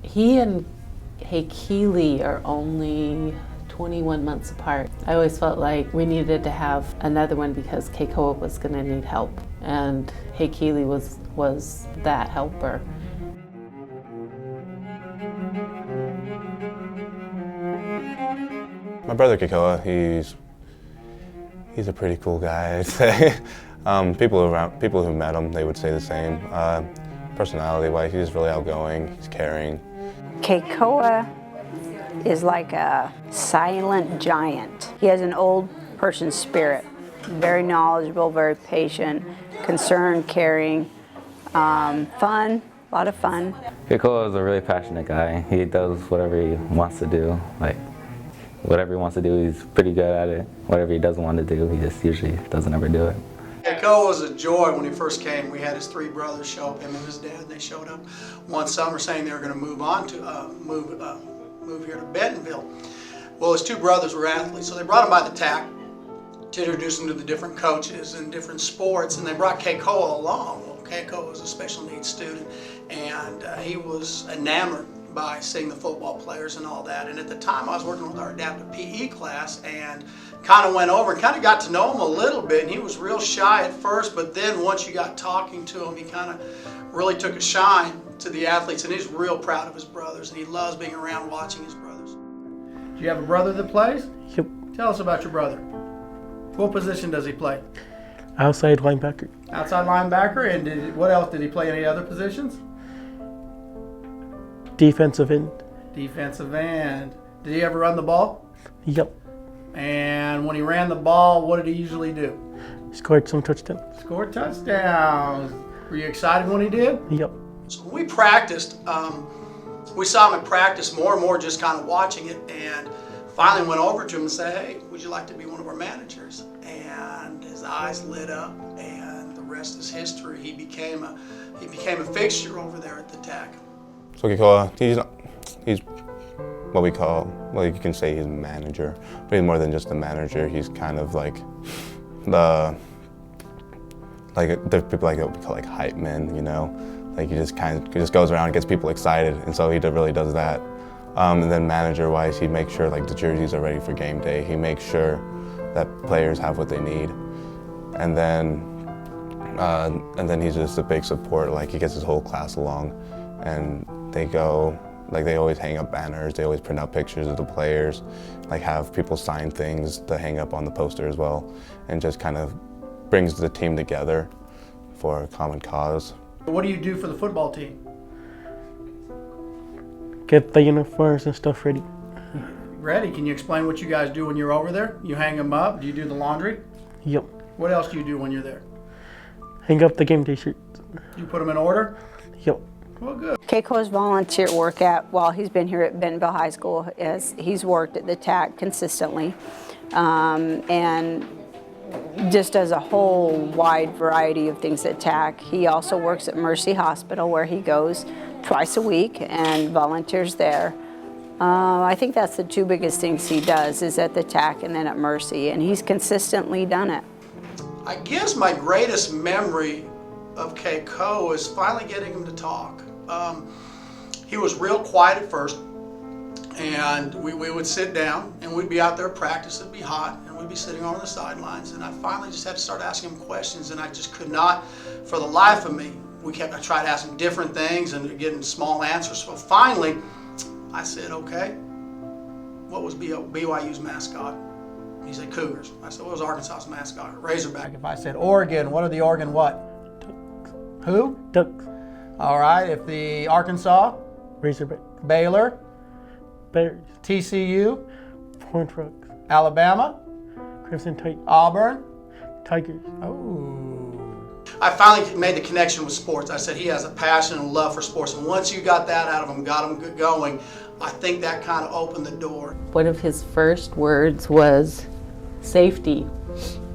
He and Keliiliki are only 21 months apart. I always felt like we needed to have another one because Keikoa was going to need help, and Keliiliki was that helper. My brother Keikoa, he's a pretty cool guy, I'd say. People who met him, they would say the same. Personality-wise, he's really outgoing, he's caring. Keikoa is like a silent giant. He has an old person's spirit. Very knowledgeable, very patient, concerned, caring, fun, a lot of fun. Keikoa is a really passionate guy. He does whatever he wants to do. Like, whatever he wants to do, he's pretty good at it. Whatever he doesn't want to do, he just usually doesn't ever do it. Keikoa was a joy when he first came. We had his three brothers show up, him and his dad, and they showed up one summer saying they were going to move here to Bentonville. Well, his two brothers were athletes, so they brought him by the TAC to introduce him to the different coaches and different sports, and they brought Keikoa along. Well, Keikoa was a special needs student, and he was enamored by seeing the football players and all that. And at the time I was working with our adaptive PE class and kind of went over and kind of got to know him a little bit, and he was real shy at first, but then once you got talking to him, he kind of really took a shine to the athletes, and he's real proud of his brothers, and he loves being around watching his brothers. Do you have a brother that plays? Yep. Tell us about your brother. What position does he play? Outside linebacker. Outside linebacker, and what else? Did he play any other positions? Defensive end. Defensive end. Did he ever run the ball? Yep. And when he ran the ball, what did he usually do? Scored some touchdowns. Scored touchdowns. Were you excited when he did? Yep. So when we practiced, we saw him in practice more and more, just kind of watching it, and finally went over to him and said, "Hey, would you like to be one of our managers?" And his eyes lit up, and the rest is history. He became a fixture over there at the TAC. So Keikoa, he's what we call, well, you can say he's a manager, but he's more than just a manager. He's kind of like there's people like what we call like hype men, you know? Like he just goes around and gets people excited, and so he really does that. And then manager-wise, he makes sure like the jerseys are ready for game day. He makes sure that players have what they need, and then he's just a big support. Like he gets his whole class along, and they always hang up banners. They always print out pictures of the players, like have people sign things to hang up on the poster as well, and just kind of brings the team together for a common cause. What do you do for the football team? Get the uniforms and stuff ready. Ready? Can you explain what you guys do when you're over there? You hang them up? Do you do the laundry? Yep. What else do you do when you're there? Hang up the game day shirts. You put them in order? Yep. Well, good. Keikoa's volunteer work while he's been here at Bentonville High School is he's worked at the TAC consistently, and just does a whole wide variety of things at TAC. He also works at Mercy Hospital, where he goes twice a week and volunteers there. I think that's the two biggest things he does, is at the TAC and then at Mercy, and he's consistently done it. I guess my greatest memory of Keikoa is finally getting him to talk. He was real quiet at first, and we would sit down and we'd be out there practice. It'd be hot, and we'd be sitting on the sidelines, and I finally just had to start asking him questions, and I just could not, for the life of me. I tried asking different things and getting small answers. So finally, I said, "Okay, what was BYU's mascot?" He said, "Cougars." I said, "What was Arkansas's mascot?" "Razorback." If I said Oregon, what are the Oregon what? Ducks. Who? Ducks. All right. If the Arkansas? Razorback. Baylor? Bears. TCU? Horned Frogs. Alabama? Crimson Tide. Auburn? Tigers. Oh. I finally made the connection with sports. I said he has a passion and love for sports, and once you got that out of him, got him going, I think that kind of opened the door. One of his first words was safety,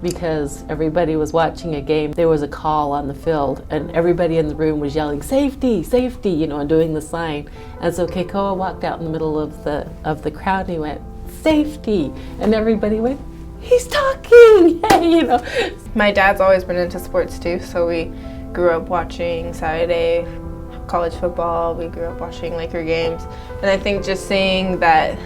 because everybody was watching a game. There was a call on the field, and everybody in the room was yelling, "Safety, safety," you know, and doing the sign. And so Keikoa walked out in the middle of the crowd, and he went, "Safety," and everybody went, "He's talking!" Yay, you know. My dad's always been into sports too, so we grew up watching Saturday college football. We grew up watching Laker games. And I think just seeing that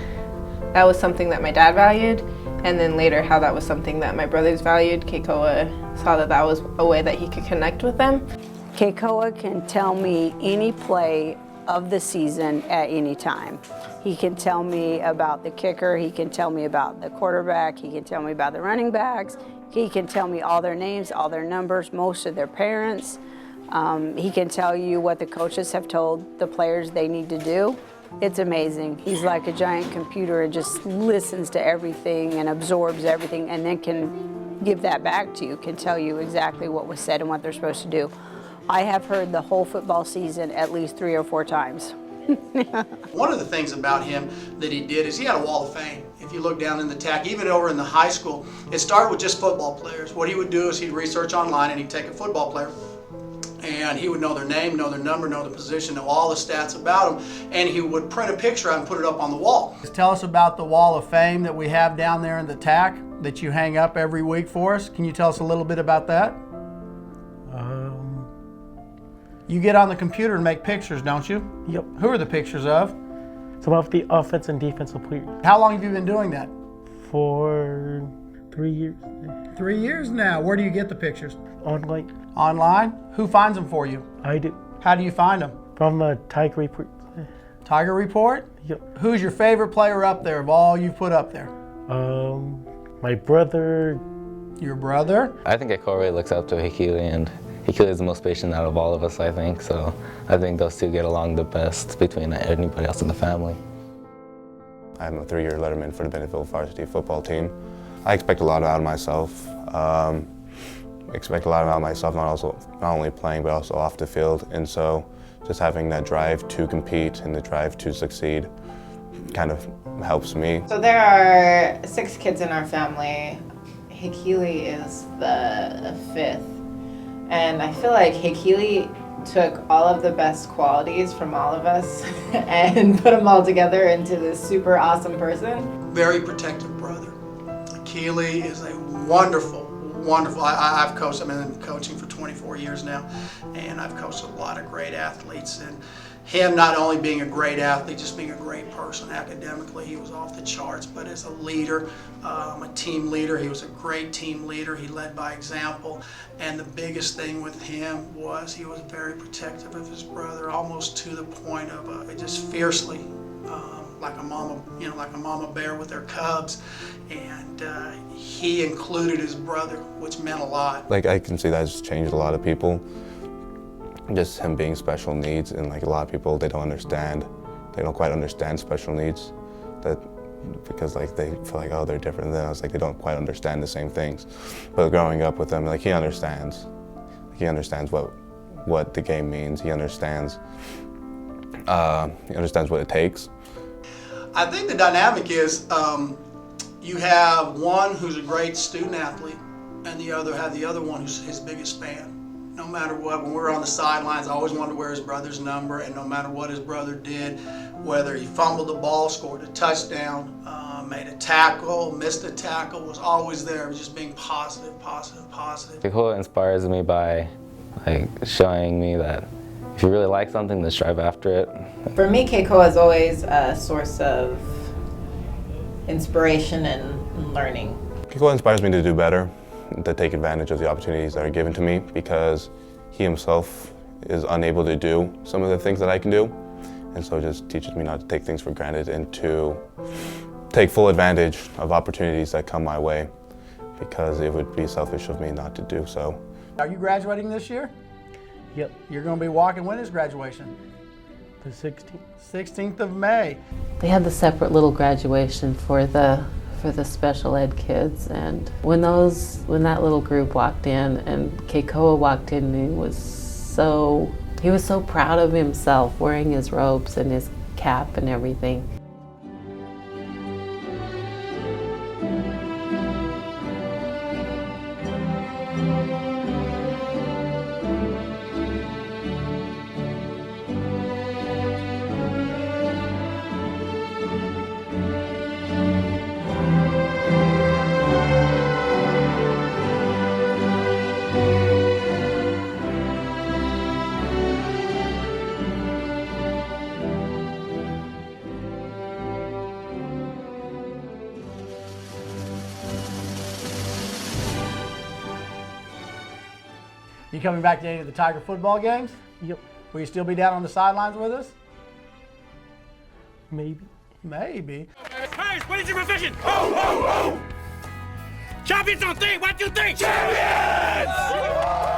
that was something that my dad valued, and then later how that was something that my brothers valued, Keikoa saw that that was a way that he could connect with them. Keikoa can tell me any play of the season at any time. He can tell me about the kicker, he can tell me about the quarterback, he can tell me about the running backs, he can tell me all their names, all their numbers, most of their parents. He can tell you what the coaches have told the players they need to do. It's amazing. He's like a giant computer and just listens to everything and absorbs everything and then can give that back to you, can tell you exactly what was said and what they're supposed to do. I have heard the whole football season at least 3 or 4 times. One of the things about him that he did is he had a wall of fame. If you look down in the TAC, even over in the high school, it started with just football players. What he would do is he'd research online and he'd take a football player and he would know their name, know their number, know the position, know all the stats about them, and he would print a picture out and put it up on the wall. Tell us about the wall of fame that we have down there in the TAC that you hang up every week for us. Can you tell us a little bit about that? You get on the computer and make pictures, don't you? Yep. Who are the pictures of? Some of the offense and defensive players. How long have you been doing that? For 3 years. 3 years now. Where do you get the pictures? Online. Online? Who finds them for you? I do. How do you find them? From the Tiger Report. Tiger Report? Yep. Who's your favorite player up there of all you've put up there? My brother. Your brother? I think Keikoa really looks up to Keliiliki, and Keliiliki is the most patient out of all of us, I think. So I think those two get along the best between anybody else in the family. I'm a 3-year letterman for the Bentonville varsity football team. I expect a lot out of myself. Not only playing, but also off the field. And so just having that drive to compete and the drive to succeed kind of helps me. So there are 6 kids in our family. Keliiliki is the 5th. And I feel like Keliiliki took all of the best qualities from all of us and put them all together into this super awesome person. Very protective brother. Keliiliki is a wonderful, I've coached, I've been coaching for 24 years now, and I've coached a lot of great athletes, and him not only being a great athlete, just being a great person academically, he was off the charts, but as a leader, a team leader, he was a great team leader. He led by example, and the biggest thing with him was he was very protective of his brother, almost to the point of just fiercely, like a mama bear with her cubs, and he included his brother, which meant a lot. Like, I can see that's changed a lot of people. Just him being special needs, and like a lot of people, they don't quite understand special needs, because like they feel like, oh, they're different than us, like they don't quite understand the same things. But growing up with him, like he understands what the game means. He understands what it takes. I think the dynamic is you have one who's a great student athlete, and the other one who's his biggest fan. No matter what, when we were on the sidelines, I always wanted to wear his brother's number, and no matter what his brother did, whether he fumbled the ball, scored a touchdown, made a tackle, missed a tackle, was always there, just being positive. Keikoa inspires me by showing me that if you really like something, then strive after it. For me, Keikoa is always a source of inspiration and learning. Keikoa inspires me to do better, to take advantage of the opportunities that are given to me, because he himself is unable to do some of the things that I can do, and so it just teaches me not to take things for granted and to take full advantage of opportunities that come my way, because it would be selfish of me not to do so. Are you graduating this year? Yep. You're going to be walking. When is graduation? The 16th. 16th of May. They had the separate little graduation for the special ed kids, and when that little group walked in and Keikoa walked in, he was so proud of himself, wearing his robes and his cap and everything. You coming back to any of the Tiger football games? Yep. Will you still be down on the sidelines with us? Maybe. Maybe. Myers, what is your profession? Ho, ho, ho! Champions on 3, 1, 2, 3! Champions!